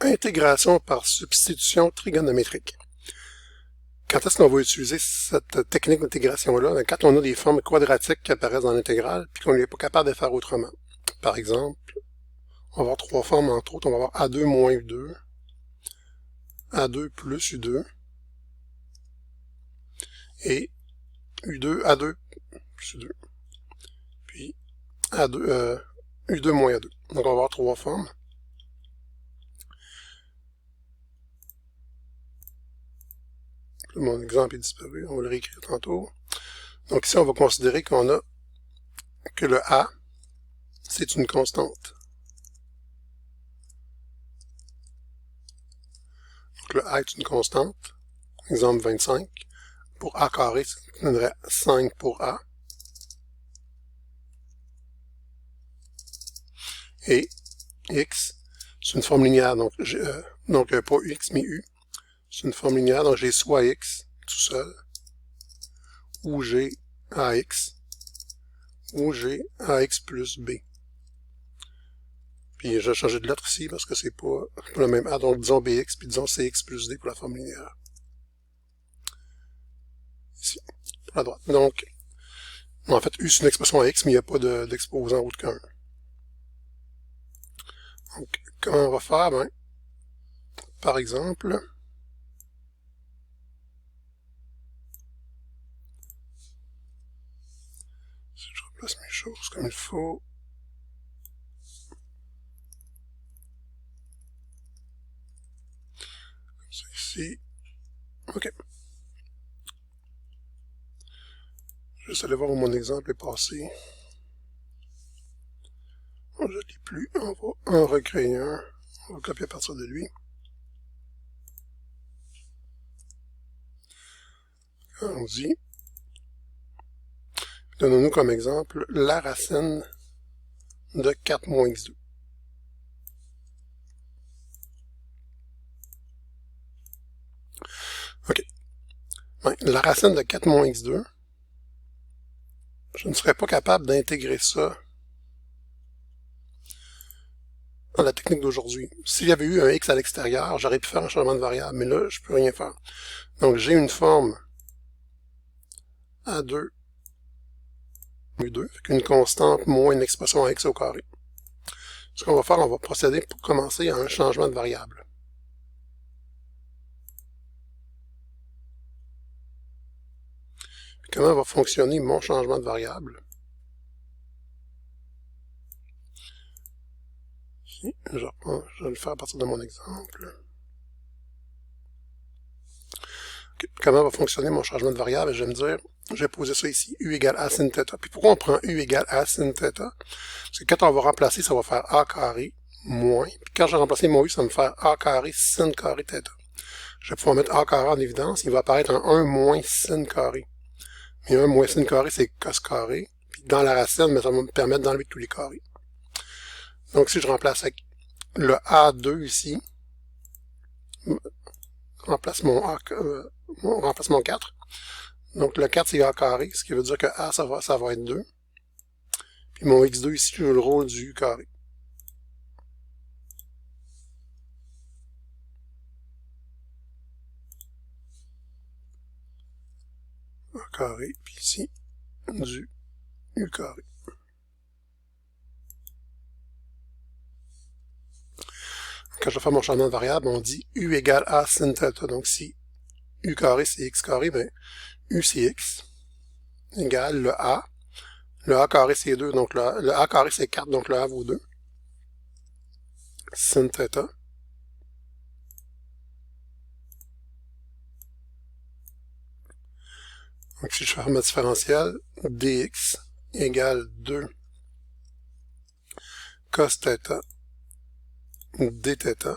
Intégration par substitution trigonométrique. Quand est-ce qu'on va utiliser cette technique d'intégration-là? Quand on a des formes quadratiques qui apparaissent dans l'intégrale, puis qu'on n'est pas capable de faire autrement. Par exemple, on va avoir trois formes, entre autres. On va avoir A2 moins U2, A2 plus U2, et U2, A2 plus U2, puis A2, U2 moins A2. Donc on va avoir trois formes. Mon exemple est disparu, on va le réécrire tantôt. Donc ici, on va considérer qu'on a que le A, c'est une constante. Donc le A est une constante. Exemple 25. Pour A carré, ça donnerait 5 pour A. Et X, c'est une forme linéaire, donc pas X, mais U. C'est une forme linéaire, donc j'ai soit X tout seul, ou j'ai AX, ou j'ai AX plus B. Puis je vais changer de lettre ici parce que c'est pas le même A, donc disons BX, puis disons CX plus D pour la forme linéaire. Ici, pour la droite. Donc, en fait, U c'est une expression à X, mais il n'y a pas d'exposant autre qu'un. Donc, comment on va faire? Ben, par exemple, si je replace mes choses comme il faut, comme ça ici, ok. Je vais juste aller voir où mon exemple est passé. Je ne l'ai plus, on va en recréer un, on va copier à partir de lui. On dit, donnons-nous comme exemple la racine de 4 moins x2. OK. Ben, la racine de 4 moins x2, je ne serais pas capable d'intégrer ça dans la technique d'aujourd'hui. S'il y avait eu un x à l'extérieur, j'aurais pu faire un changement de variable, mais là, je ne peux rien faire. Donc, j'ai une forme A2 U2, une constante moins une expression à x au carré. Ce qu'on va faire, on va procéder pour commencer à un changement de variable. Puis comment va fonctionner mon changement de variable? Ici, je vais le faire à partir de mon exemple. Okay. Comment va fonctionner mon changement de variable? Je vais me dire, je vais poser ça ici, U égale A sin θ. Puis pourquoi on prend U égale A sin θ? Parce que quand on va remplacer, ça va faire A carré moins. Puis quand je vais remplacer mon U, ça va me faire A carré sin carré θ. Je vais pouvoir mettre A carré en évidence. Il va apparaître en 1 moins sin carré. Mais 1 moins sin carré, c'est cos carré. Puis dans la racine, ça va me permettre d'enlever tous les carrés. Donc si je remplace avec le A2 ici, remplace mon A, remplace mon 4. Donc le 4 c'est A carré, ce qui veut dire que A ça va être 2. Puis mon x2 ici, je joue le rôle du U carré. A carré, puis ici, du U carré. Quand je vais faire mon changement de variable, on dit U égale A sin θ. Donc si U carré c'est X carré, ben U c'est X égale le A. Le A carré c'est 2, donc le A carré c'est 4, donc le A vaut 2. Sin θ. Donc si je fais ma différentielle, dx égale 2 cos θ dθ.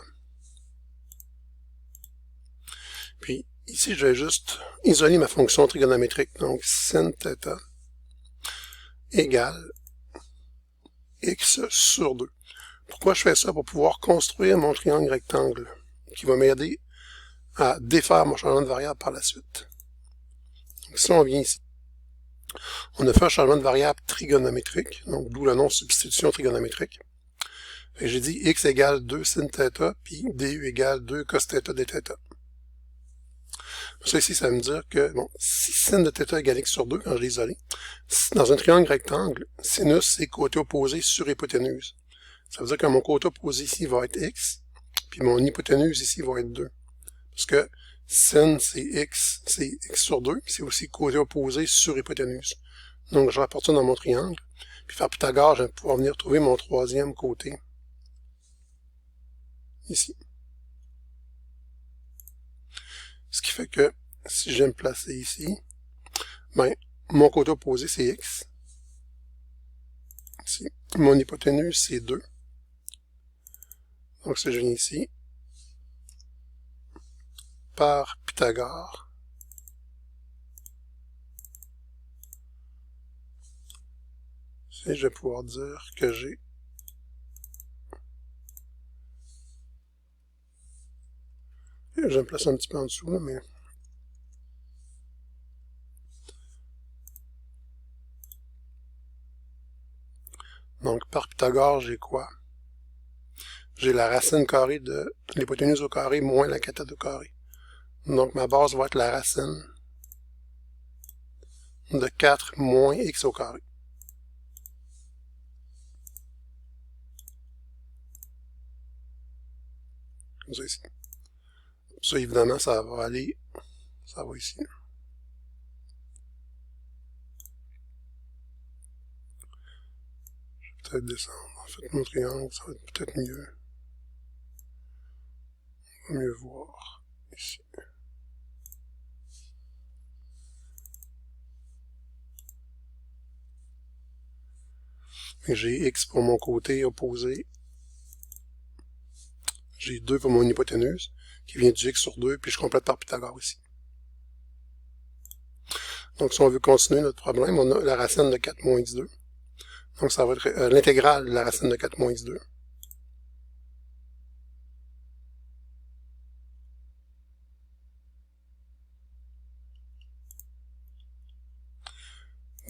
Puis ici, je vais juste isoler ma fonction trigonométrique. Donc sin θ égale x sur 2. Pourquoi je fais ça? Pour pouvoir construire mon triangle rectangle, qui va m'aider à défaire mon changement de variable par la suite. Donc si on vient ici, on a fait un changement de variable trigonométrique, donc d'où le nom substitution trigonométrique. J'ai dit x égale 2 sin θ, puis du égale 2 cos θ dθ. Ça ici, ça veut me dire que, bon, si sin de θ égale x sur 2, quand je l'ai isolé, dans un triangle rectangle, sinus, c'est côté opposé sur hypoténuse. Ça veut dire que mon côté opposé ici va être x, puis mon hypoténuse ici va être 2. Parce que sin, c'est x sur 2, puis c'est aussi côté opposé sur hypoténuse. Donc, je rapporte ça dans mon triangle, puis faire Pythagore, je vais pouvoir venir trouver mon troisième côté. Ici. Ce qui fait que, si je vais me placer ici, ben, mon côté opposé, c'est x. Ici. Mon hypoténuse, c'est 2. Donc, si je viens ici, par Pythagore, et je vais pouvoir dire que j'ai je vais me placer un petit peu en dessous, là, mais donc par Pythagore, j'ai quoi? J'ai la racine carrée de l'hypoténuse au carré moins la cathète au carré. Donc ma base va être la racine de 4 moins x au carré. Comme ça ici. Ça, évidemment, ça va aller, ça va ici. Je vais peut-être descendre. En fait, mon triangle, ça va être peut-être mieux. On va mieux voir ici. J'ai x pour mon côté opposé. J'ai 2 pour mon hypoténuse, qui vient du x sur 2, puis je complète par Pythagore ici. Donc, si on veut continuer notre problème, on a la racine de 4 moins x2. Donc, ça va être l'intégrale de la racine de 4 moins x2.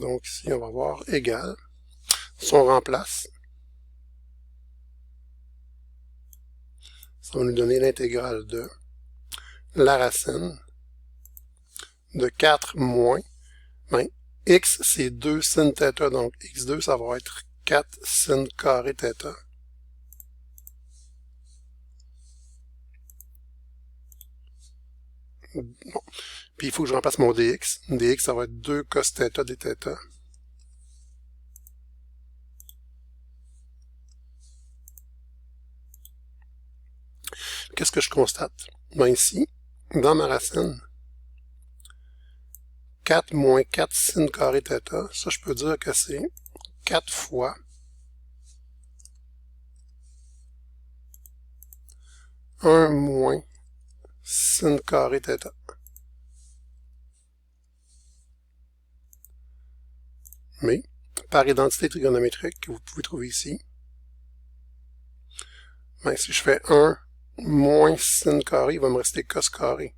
Donc, ici, on va voir égal. Si on remplace, ça va nous donner l'intégrale de la racine de 4 moins, ben, x, c'est 2 sin θ, donc x2, ça va être 4 sin carré θ. Bon. Puis il faut que je remplace mon dx. dx, ça va être 2 cos θ dθ. Qu'est-ce que je constate? Ben ici, dans ma racine, 4 moins 4 sin carré θ, ça je peux dire que c'est 4 fois 1 moins sin carré θ. Mais, par identité trigonométrique que vous pouvez trouver ici, ben, si je fais 1 moins sin carré, il va me rester cos carré.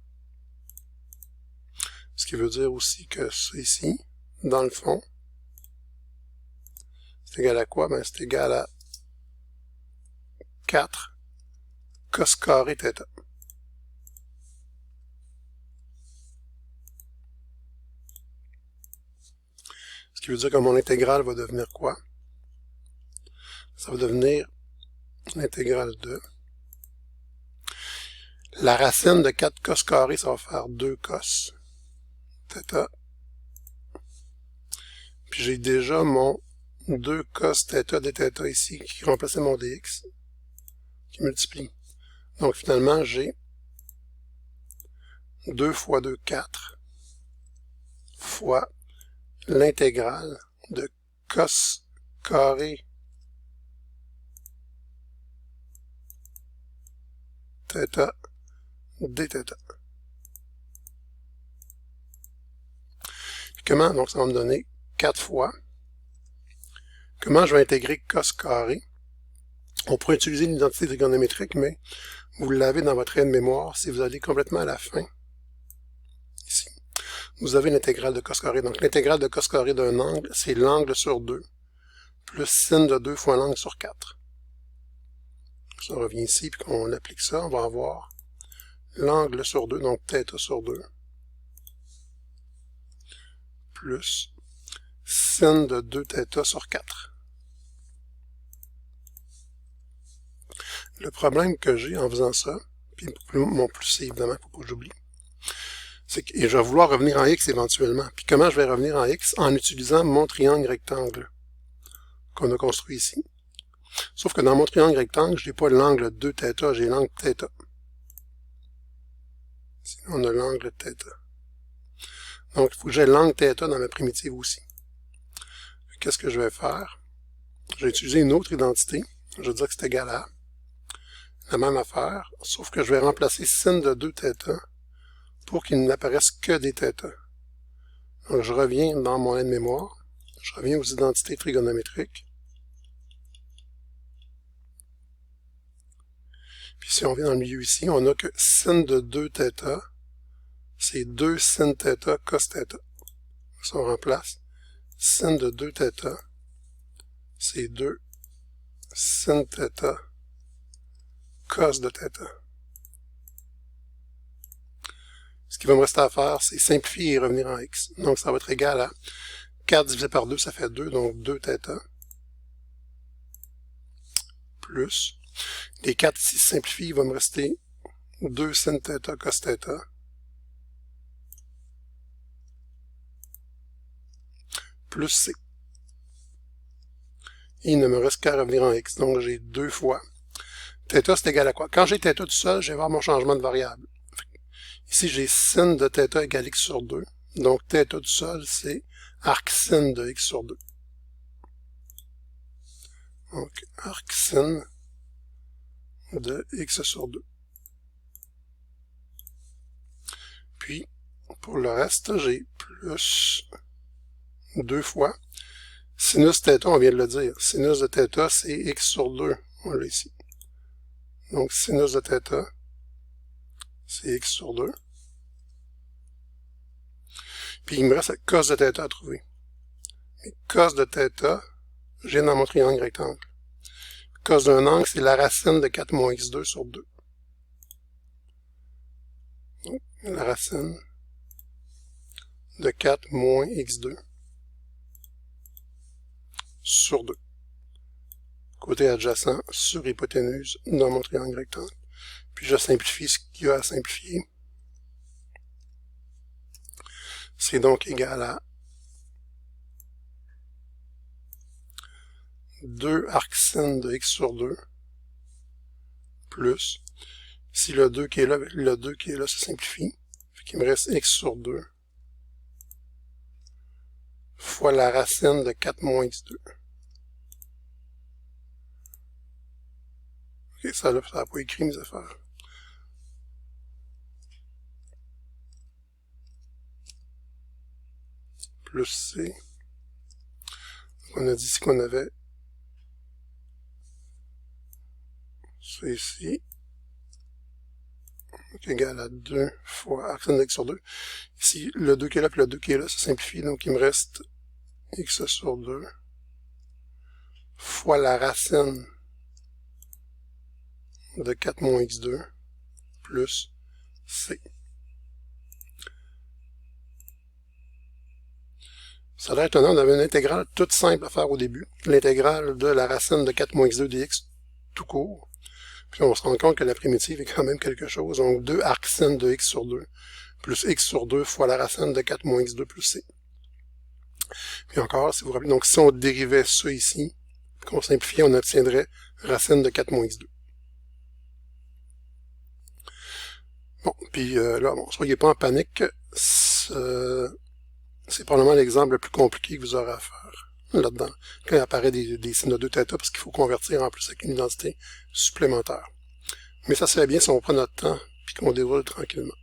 Ce qui veut dire aussi que ça ici, dans le fond, c'est égal à quoi? Ben, c'est égal à 4 cos carré θ. Ce qui veut dire que mon intégrale va devenir quoi? Ça va devenir l'intégrale de la racine de 4 cos carré, ça va faire 2 cos θ. Puis j'ai déjà mon 2 cos θ dθ ici qui remplaçait mon dx, qui multiplie. Donc finalement, j'ai 2 fois 2, 4 fois l'intégrale de cos carré θ dθ. Comment? Donc ça va me donner 4 fois. Comment je vais intégrer cos carré? On pourrait utiliser l'identité trigonométrique, mais vous l'avez dans votre aide-mémoire si vous allez complètement à la fin. Ici. Vous avez l'intégrale de cos carré. Donc l'intégrale de cos carré d'un angle, c'est l'angle sur 2, plus sin de 2 fois l'angle sur 4. Si on revient ici et qu'on applique ça, on va avoir l'angle sur 2, donc θ sur 2, plus sin de 2θ sur 4. Le problème que j'ai en faisant ça, puis mon plus c'est évidemment, il ne faut pas que j'oublie, c'est que je vais vouloir revenir en X éventuellement. Puis comment je vais revenir en X? En utilisant mon triangle rectangle qu'on a construit ici. Sauf que dans mon triangle rectangle, je n'ai pas l'angle 2θ, j'ai l'angle θ. Ici, on a l'angle θ. Donc, il faut que j'ai l'angle θ dans ma primitive aussi. Qu'est-ce que je vais faire? Je vais utiliser une autre identité. Je vais dire que c'est égal à la même affaire, sauf que je vais remplacer sin de 2θ pour qu'il n'apparaisse que des θ. Donc, je reviens dans mon aide-mémoire. Je reviens aux identités trigonométriques. Puis si on vient dans le milieu ici, on a que sin de 2θ, c'est 2 sin θ cos θ. Si on remplace, sin de 2θ, c'est 2 sin θ cos de θ. Ce qui va me rester à faire, c'est simplifier et revenir en x. Donc ça va être égal à 4 divisé par 2, ça fait 2, donc 2θ, plus, les 4 ici se simplifient, il va me rester 2 sin θ cos θ, plus c. Et il ne me reste qu'à revenir en x, donc j'ai 2 fois. θ, c'est égal à quoi? Quand j'ai θ tout seul, je vais avoir mon changement de variable. Ici, j'ai sin de θ égale x sur 2. Donc, θ tout seul, c'est arc sin de x sur 2. Donc, arc sin de x sur 2. Puis, pour le reste, j'ai plus 2 fois. Sinus θ, on vient de le dire. Sinus de θ, c'est x sur 2. On l'a ici. Donc, sinus de θ, c'est x sur 2. Puis, il me reste cos de θ à trouver. Et cos de θ, j'ai dans mon triangle rectangle. Cos d'un angle, c'est la racine de 4 moins x2 sur 2. Donc, la racine de 4 moins x2 sur 2. Côté adjacent sur hypoténuse dans mon triangle rectangle. Puis je simplifie ce qu'il y a à simplifier. C'est donc égal à 2 arc sin de x sur 2 plus, si le 2 qui est là, le 2 qui est là se simplifie. Fait qu'il me reste x sur 2 fois la racine de 4 moins x2. Ok, ça là, ça n'a pas écrit mes affaires. Plus c. On a dit ici qu'on avait ça ici. Donc, égal à 2 fois arc sin de x sur 2. Ici, le 2 qui est là, puis le 2 qui est là, ça simplifie. Donc, il me reste x sur 2 fois la racine de 4 moins x2 plus c. Ça a l'air étonnant, on avait une intégrale toute simple à faire au début. L'intégrale de la racine de 4 moins x2 dx tout court. Puis on se rend compte que la primitive est quand même quelque chose. Donc 2 arc sin de x sur 2 plus x sur 2 fois la racine de 4 moins x2 plus c. Puis encore, si vous vous rappelez, donc si on dérivait ça ici, qu'on simplifiait, on obtiendrait racine de 4 moins x2. Bon, puis là, bon, soyez pas en panique. C'est probablement l'exemple le plus compliqué que vous aurez à faire là-dedans, quand il apparaît des signes de 2θ, parce qu'il faut convertir en plus avec une identité supplémentaire. Mais ça serait bien si on prend notre temps, puis qu'on déroule tranquillement.